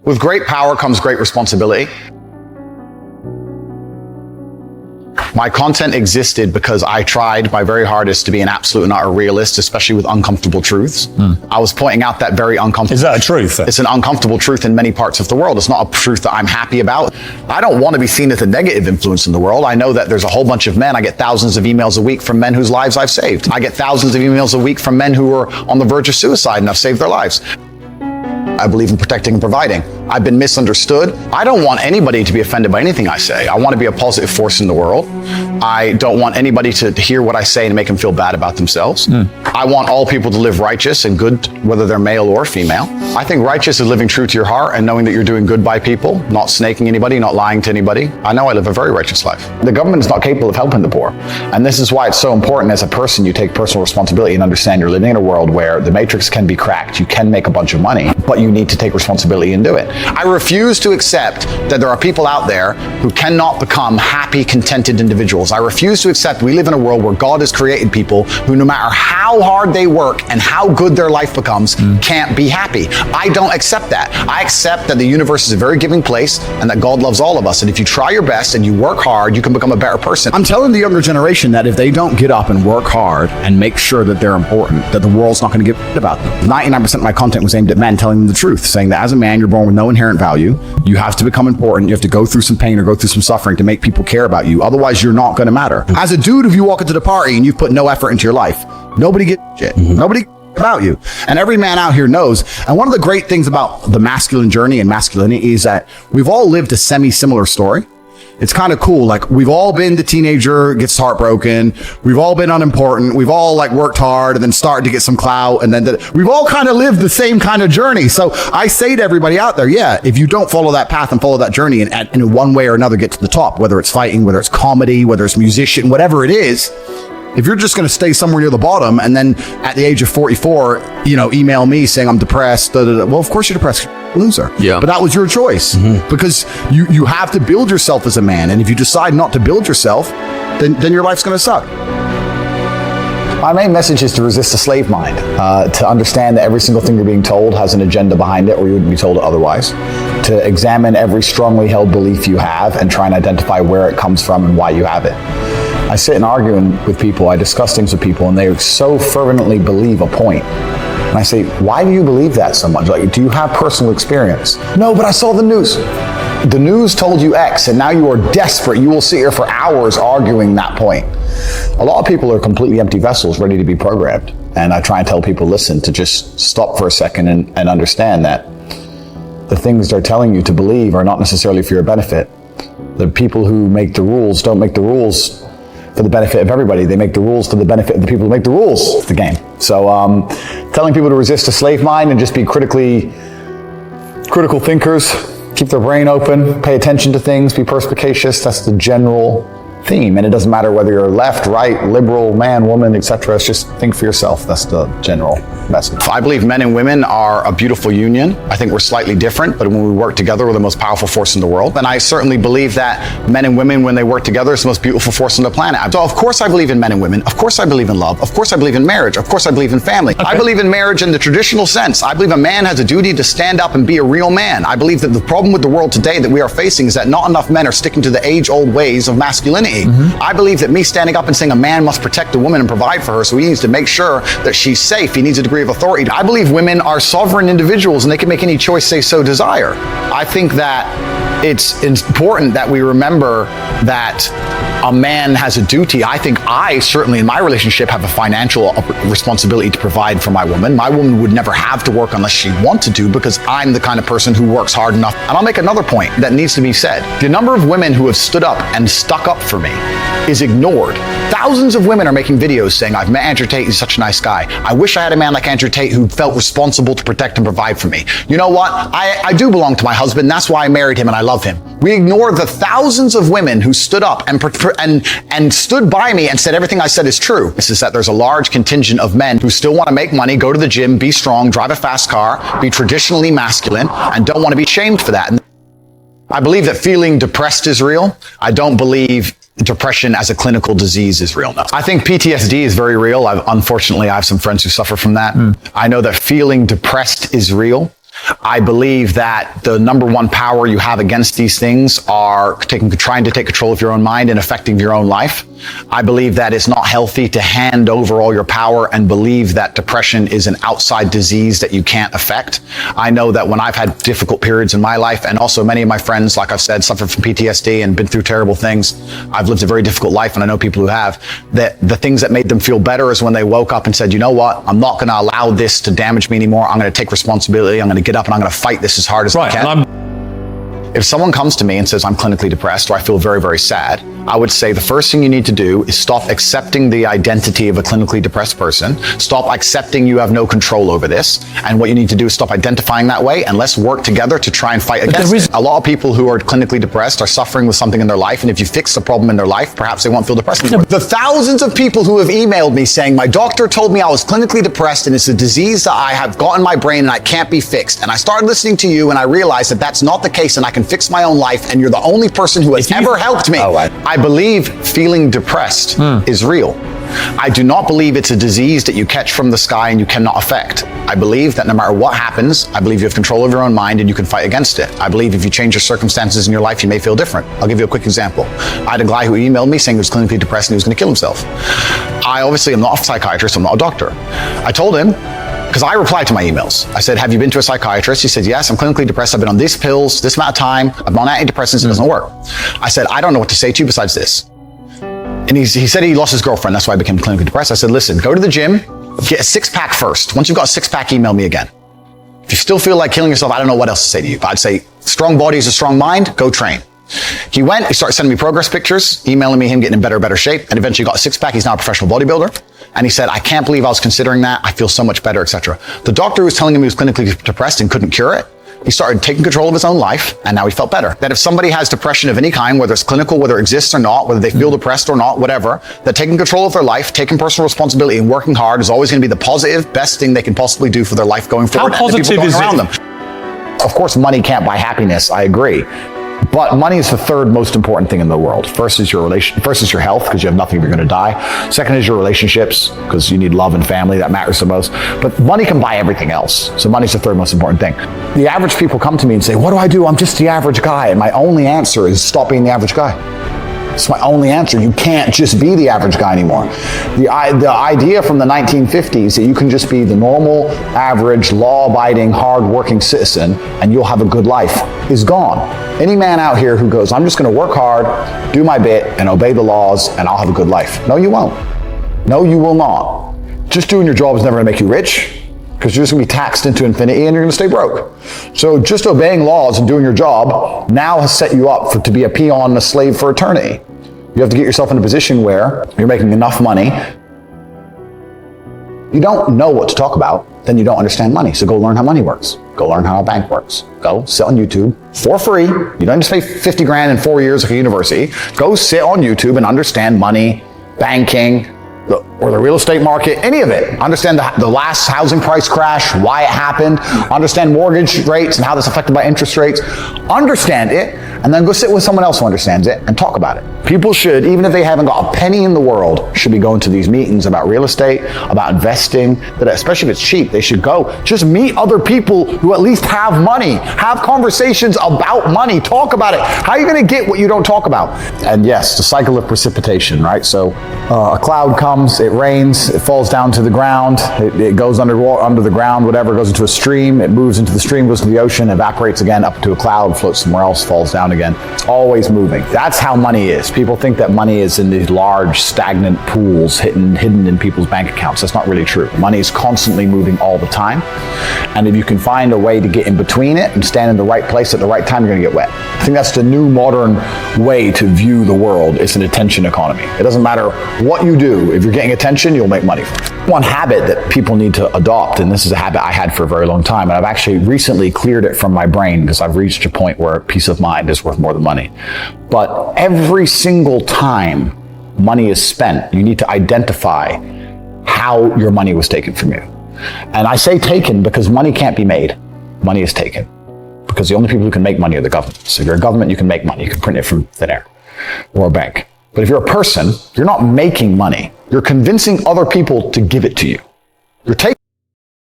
With great power comes great responsibility. My content existed because I tried my very hardest to be an absolute and utter realist, especially with uncomfortable truths. I was pointing out that very uncomfortable... Is that a truth? It's an uncomfortable truth in many parts of the world. It's not a truth that I'm happy about. I don't want to be seen as a negative influence in the world. I know that there's a whole bunch of men. I get thousands of emails a week from men whose lives I've saved. I get thousands of emails a week from men who are on the verge of suicide and I've saved their lives. I believe in protecting and providing. I've been misunderstood. I don't want anybody to be offended by anything I say. I want to be a positive force in the world. I don't want anybody to hear what I say and make them feel bad about themselves. I want all people to live righteous and good, whether they're male or female. I think righteous is living true to your heart and knowing that you're doing good by people, not snaking anybody, not lying to anybody. I know I live a very righteous life. The government is not capable of helping the poor. And this is why it's so important as a person you take personal responsibility and understand you're living in a world where the matrix can be cracked. You can make a bunch of money, but you need to take responsibility and do it. I refuse to accept that there are people out there who cannot become happy, contented individuals. I refuse to accept we live in a world where God has created people who, no matter how hard they work and how good their life becomes, can't be happy. I don't accept that. I accept that the universe is a very giving place and that God loves all of us. And if you try your best and you work hard, you can become a better person. I'm telling the younger generation that if they don't get up and work hard and make sure that they're important, that the world's not going to give a about them. 99% of my content was aimed at men telling them the truth, saying that as a man, you're born with no inherent value. You have to become important. You have to go through some pain or go through some suffering to make people care about you. Otherwise, you're not going to matter. As a dude, if you walk into the party and you've put no effort into your life, nobody gives a shit. Nobody about you. And every man out here knows. And one of the great things about the masculine journey and masculinity is that we've all lived a semi-similar story. It's kind of cool. Like, we've all been the teenager, gets heartbroken. We've all been unimportant. We've all like worked hard and then started to get some clout. And then we've all kind of lived the same kind of journey. So I say to everybody out there, yeah, if you don't follow that path and follow that journey and in one way or another get to the top, whether it's fighting, whether it's comedy, whether it's musician, whatever it is, if you're just going to stay somewhere near the bottom and then at the age of 44, email me saying I'm depressed, well, of course you're depressed. Loser. Yeah. But that was your choice because you have to build yourself as a man. And if you decide not to build yourself, then your life's going to suck. My main message is to resist the slave mind, to understand that every single thing you're being told has an agenda behind it or you wouldn't be told it otherwise, to examine every strongly held belief you have and try and identify where it comes from and why you have it. I sit and argue with people, I discuss things with people, and they so fervently believe a point. And I say, why do you believe that so much? Like, do you have personal experience? No, but I saw the news. The news told you X, and now you are desperate. You will sit here for hours arguing that point. A lot of people are completely empty vessels ready to be programmed. And I try and tell people, listen, to just stop for a second and understand that the things they're telling you to believe are not necessarily for your benefit. The people who make the rules don't make the rules for the benefit of everybody. They make the rules for the benefit of the people who make the rules of the game. So telling people to resist a slave mind and just be critical thinkers, keep their brain open, pay attention to things, be perspicacious, that's the general theme. And it doesn't matter whether you're left, right, liberal, man, woman, etc. It's just think for yourself. That's the general message. I believe men and women are a beautiful union. I think we're slightly different, but when we work together, we're the most powerful force in the world. And I certainly believe that men and women, when they work together, is the most beautiful force on the planet. So of course I believe in men and women. Of course I believe in love. Of course I believe in marriage. Of course I believe in family. Okay. I believe in marriage in the traditional sense. I believe a man has a duty to stand up and be a real man. I believe that the problem with the world today that we are facing is that not enough men are sticking to the age-old ways of masculinity. I believe that me standing up and saying a man must protect a woman and provide for her, so he needs to make sure that she's safe. He needs a degree of authority. I believe women are sovereign individuals and they can make any choice they so desire. I think that it's important that we remember that a man has a duty. I think I certainly in my relationship have a financial responsibility to provide for my woman. My woman would never have to work unless she wanted to because I'm the kind of person who works hard enough. And I'll make another point that needs to be said. The number of women who have stood up and stuck up for me is ignored. Thousands of women are making videos saying, I've met Andrew Tate, he's such a nice guy. I wish I had a man like Andrew Tate who felt responsible to protect and provide for me. You know what? I do belong to my husband. That's why I married him and I love him. We ignore the thousands of women who stood up and stood by me and said everything I said is true. This is that there's a large contingent of men who still want to make money, go to the gym, be strong, drive a fast car, be traditionally masculine, and don't want to be shamed for that. And I believe that feeling depressed is real. I don't believe depression as a clinical disease is real now. I think PTSD is very real. Unfortunately, I have some friends who suffer from that. I know that feeling depressed is real. I believe that the number one power you have against these things are trying to take control of your own mind and affecting your own life. I believe that it's not healthy to hand over all your power and believe that depression is an outside disease that you can't affect. I know that when I've had difficult periods in my life, and also many of my friends, like I've said, suffered from PTSD and been through terrible things. I've lived a very difficult life, and I know people who have, that the things that made them feel better is when they woke up and said, you know what, I'm not going to allow this to damage me anymore. I'm going to take responsibility. I'm going to get up and I'm going to fight this as hard as I can. If someone comes to me and says I'm clinically depressed or I feel very, very sad, I would say the first thing you need to do is stop accepting the identity of a clinically depressed person. Stop accepting you have no control over this. And what you need to do is stop identifying that way, and let's work together to try and fight against it. A lot of people who are clinically depressed are suffering with something in their life, and if you fix the problem in their life, perhaps they won't feel depressed anymore. The thousands of people who have emailed me saying, my doctor told me I was clinically depressed and it's a disease that I have got in my brain and I can't be fixed. And I started listening to you and I realized that that's not the case and I can fix my own life, and you're the only person who has ever helped me. I believe feeling depressed is real. I do not believe it's a disease that you catch from the sky and you cannot affect. I believe that no matter what happens, I believe you have control of your own mind and you can fight against it. I believe if you change your circumstances in your life, you may feel different. I'll give you a quick example. I had a guy who emailed me saying he was clinically depressed and he was going to kill himself. I obviously am not a psychiatrist, I'm not a doctor. I told him, because I replied to my emails. I said, have you been to a psychiatrist? He said, yes, I'm clinically depressed. I've been on these pills, this amount of time. I'm on antidepressants, it doesn't work. I said, I don't know what to say to you besides this. And he said he lost his girlfriend. That's why I became clinically depressed. I said, listen, go to the gym, get a six-pack first. Once you've got a six-pack, email me again. If you still feel like killing yourself, I don't know what else to say to you. But I'd say, strong body is a strong mind, go train. He went, he started sending me progress pictures, emailing me him getting in better shape, and eventually got a six-pack. He's now a professional bodybuilder. And he said, I can't believe I was considering that. I feel so much better, etc. The doctor was telling him he was clinically depressed and couldn't cure it. He started taking control of his own life, and now he felt better. That if somebody has depression of any kind, whether it's clinical, whether it exists or not, whether they feel depressed or not, whatever, that taking control of their life, taking personal responsibility, and working hard is always going to be the positive, best thing they can possibly do for their life going forward. How positive is around them. Of course, money can't buy happiness. I agree. But money is the third most important thing in the world. First is your health, because you have nothing if you're going to die. Second is your relationships, because you need love and family. That matters the most. But money can buy everything else. So money's the third most important thing. The average people come to me and say, what do I do? I'm just the average guy. And my only answer is stop being the average guy. It's my only answer. You can't just be the average guy anymore. The idea from the 1950s that you can just be the normal, average, law-abiding, hard-working citizen and you'll have a good life is gone. Any man out here who goes, I'm just going to work hard, do my bit, and obey the laws, and I'll have a good life. No, you won't. No, you will not. Just doing your job is never going to make you rich, because you're just going to be taxed into infinity and you're going to stay broke. So just obeying laws and doing your job now has set you up to be a peon and a slave for eternity. You have to get yourself in a position where you're making enough money. You don't know what to talk about, then you don't understand money. So go learn how money works. Go learn how a bank works. Go sit on YouTube for free. You don't just pay 50 grand in 4 years like a university. Go sit on YouTube and understand money, banking, or the real estate market, any of it. Understand the last housing price crash, why it happened, understand mortgage rates and how that's affected by interest rates. Understand it, and then go sit with someone else who understands it and talk about it. People should, even if they haven't got a penny in the world, should be going to these meetings about real estate, about investing, that especially if it's cheap, they should go. Just meet other people who at least have money. Have conversations about money. Talk about it. How are you going to get what you don't talk about? And yes, the cycle of precipitation, right? So a cloud comes, it rains, it falls down to the ground, it goes under the ground, whatever, goes into a stream, it moves into the stream, goes to the ocean, evaporates again up to a cloud, floats somewhere else, falls down again. It's always moving. That's how money is. People think that money is in these large, stagnant pools hidden in people's bank accounts. That's not really true. Money is constantly moving all the time. And if you can find a way to get in between it and stand in the right place at the right time, you're going to get wet. I think that's the new modern way to view the world. It's an attention economy. It doesn't matter what you do. If you're getting attention, you'll make money. One habit that people need to adopt, and this is a habit I had for a very long time, and I've actually recently cleared it from my brain because I've reached a point where peace of mind is worth more than money. But every single time money is spent, you need to identify how your money was taken from you. And I say taken because money can't be made. Money is taken. Because the only people who can make money are the government. So if you're a government, you can make money. You can print it from thin air or a bank. But if you're a person, you're not making money. You're convincing other people to give it to you. You're taking